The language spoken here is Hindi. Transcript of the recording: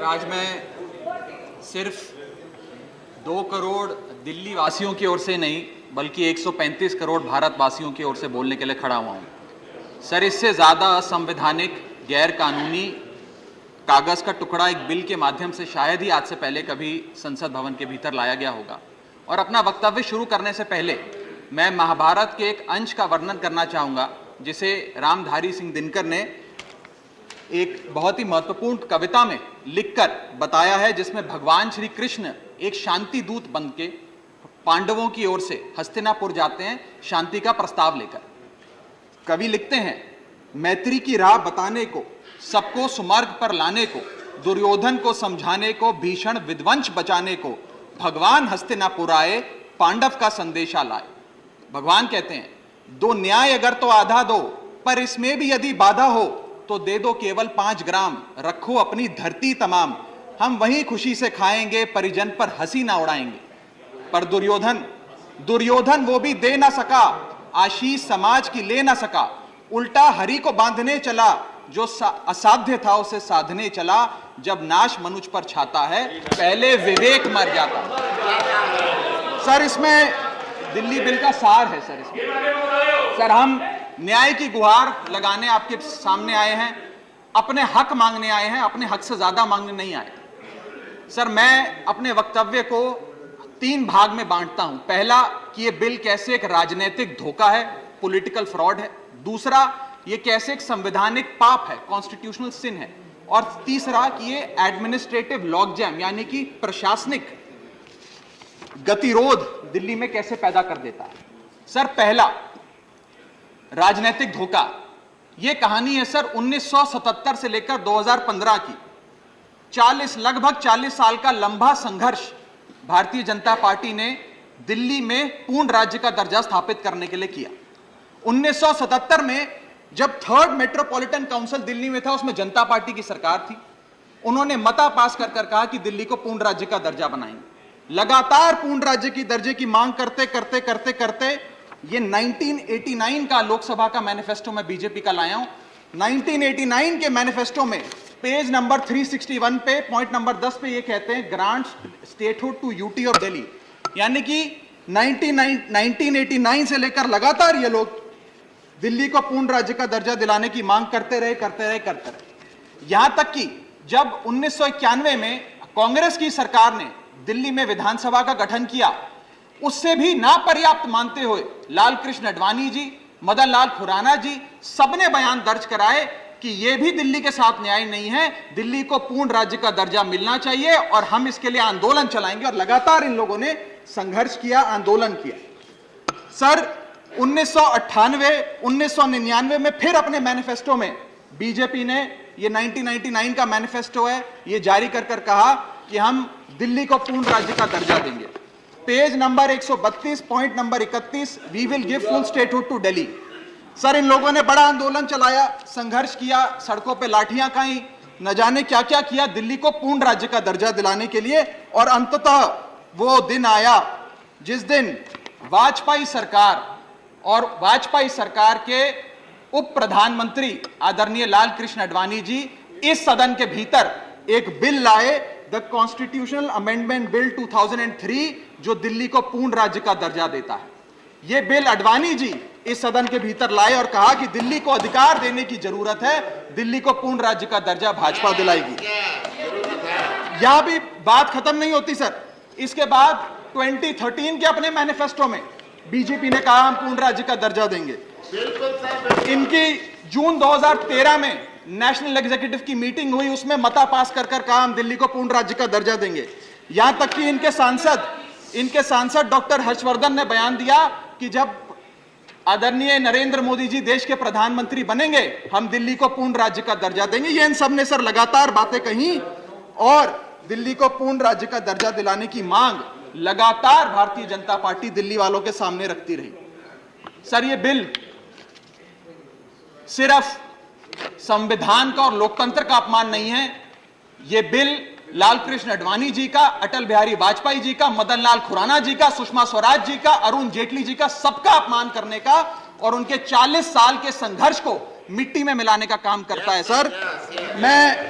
आज मैं सिर्फ 2 करोड़ दिल्ली वासियों की ओर से नहीं बल्कि 135 करोड़ भारतवासियों की ओर से बोलने के लिए खड़ा हुआ हूं। सर, इससे ज़्यादा असंवैधानिक, गैर कानूनी कागज़ का टुकड़ा एक बिल के माध्यम से शायद ही आज से पहले कभी संसद भवन के भीतर लाया गया होगा। और अपना वक्तव्य शुरू करने से पहले मैं महाभारत के एक अंश का वर्णन करना चाहूँगा जिसे रामधारी सिंह दिनकर ने एक बहुत ही महत्वपूर्ण कविता में लिखकर बताया है, जिसमें भगवान श्री कृष्ण एक शांति दूत बनके पांडवों की ओर से हस्तिनापुर जाते हैं शांति का प्रस्ताव लेकर। कवि लिखते हैं, मैत्री की राह बताने को, सबको सुमार्ग पर लाने को, दुर्योधन को समझाने को, भीषण विध्वंस बचाने को, भगवान हस्तिनापुर आए, पांडव का संदेशा लाए। भगवान कहते हैं, दो न्याय अगर तो आधा दो, पर इसमें भी यदि बाधा हो तो दे दो केवल 5 ग्राम, रखो अपनी धरती तमाम, हम वहीं खुशी से खाएंगे, परिजन पर हंसी ना उड़ाएंगे। पर दुर्योधन वो भी दे ना सका, आशीष समाज की ले ना सका, उल्टा हरि को बांधने चला, जो असाध्य था उसे साधने चला, जब नाश मनुष्य पर छाता है पहले विवेक मर जाता। सर, इसमें दिल्ली बिल का सार है। सर, हम न्याय की गुहार लगाने आपके सामने आए हैं, अपने हक मांगने आए हैं, अपने हक से ज्यादा मांगने नहीं आए। सर, मैं अपने वक्तव्य को 3 भाग में बांटता हूं। पहला कि यह बिल कैसे एक राजनीतिक धोखा है, पॉलिटिकल फ्रॉड है। दूसरा, यह कैसे एक संवैधानिक पाप है, कॉन्स्टिट्यूशनल सिन है। और तीसरा कि यह एडमिनिस्ट्रेटिव लॉकजैम यानी कि प्रशासनिक गतिरोध दिल्ली में कैसे पैदा कर देता है। सर, पहला राजनीतिक धोखा, यह कहानी है सर 1977 से लेकर 2015 की। लगभग 40 साल का लंबा संघर्ष भारतीय जनता पार्टी ने दिल्ली में पूर्ण राज्य का दर्जा स्थापित करने के लिए किया। 1977 में जब 3rd मेट्रोपॉलिटन काउंसिल दिल्ली में था, उसमें जनता पार्टी की सरकार थी। उन्होंने मता पास कर कहा कि दिल्ली को पूर्ण राज्य का दर्जा बनाएंगे। लगातार पूर्ण राज्य की दर्जे की मांग करते करते ये 1989 का लोकसभा का मैनिफेस्टो मैं बीजेपी का लाया हूं। 1989 के मैनिफेस्टो में पेज नंबर 361 पे पॉइंट नंबर 10 पे ये कहते हैं, grant statehood to UT of Delhi. यानी कि 1989 से लेकर लगातार ये लोग दिल्ली को पूर्ण राज्य का दर्जा दिलाने की मांग करते रहे। यहां तक कि जब 1991 में कांग्रेस की सरकार ने दिल्ली में विधानसभा का गठन किया, उससे भी ना पर्याप्त मानते हुए लाल कृष्ण आडवाणी जी, मदन लाल खुराना जी सबने बयान दर्ज कराए कि यह भी दिल्ली के साथ न्याय नहीं है, दिल्ली को पूर्ण राज्य का दर्जा मिलना चाहिए और हम इसके लिए आंदोलन चलाएंगे। और लगातार इन लोगों ने संघर्ष किया, आंदोलन किया। सर, 1999 में फिर अपने मैनिफेस्टो में बीजेपी ने, ये 1999 का मैनिफेस्टो है, ये जारी कर कहा कि हम दिल्ली को पूर्ण राज्य का दर्जा देंगे। Page number 132 point number 31, we will give full statehood to Delhi. Sir, इन लोगों ने बड़ा आंदोलन चलाया, संघर्ष किया, सड़कों पे लाठियां खाई, न जाने क्या क्या किया दिल्ली को पूर्ण राज्य का दर्जा दिलाने के लिए। और अंततः वो दिन आया जिस दिन वाजपेयी सरकार के उप प्रधानमंत्री आदरणीय लाल कृष्ण आडवाणी जी इस सदन के भीतर एक बिल लाए, द कॉन्स्टिट्यूशनल अमेंडमेंट बिल 2003, जो दिल्ली को पूर्ण राज्य का दर्जा देता है। यह बिल आडवाणी जी इस सदन के भीतर लाए और कहा कि दिल्ली को अधिकार देने की जरूरत है, दिल्ली को पूर्ण राज्य का दर्जा भाजपा दिलाएगी। यहां भी बात खत्म नहीं होती सर। इसके बाद 2013 के अपने मैनिफेस्टो में बीजेपी ने कहा हम पूर्ण राज्य का दर्जा देंगे। इनकी जून 2013 में नेशनल एग्जीक्यूटिव की मीटिंग हुई, उसमें मता पास कर कहा हम दिल्ली को पूर्ण राज्य का दर्जा देंगे। यहां तक कि इनके सांसद डॉक्टर हर्षवर्धन ने बयान दिया कि जब आदरणीय नरेंद्र मोदी जी देश के प्रधानमंत्री बनेंगे हम दिल्ली को पूर्ण राज्य का दर्जा देंगे। ये इन सब ने सर लगातार बातें कही और दिल्ली को पूर्ण राज्य का दर्जा दिलाने की मांग लगातार भारतीय जनता पार्टी दिल्ली वालों के सामने रखती रही। सर, ये बिल सिर्फ संविधान का और लोकतंत्र का अपमान नहीं है, यह बिल लाल कृष्ण आडवाणी जी का, अटल बिहारी वाजपेयी जी का, मदन लाल खुराना जी का, सुषमा स्वराज जी का, अरुण जेटली जी का, सबका अपमान करने का और उनके 40 साल के संघर्ष को मिट्टी में मिलाने का काम करता है। सर, मैं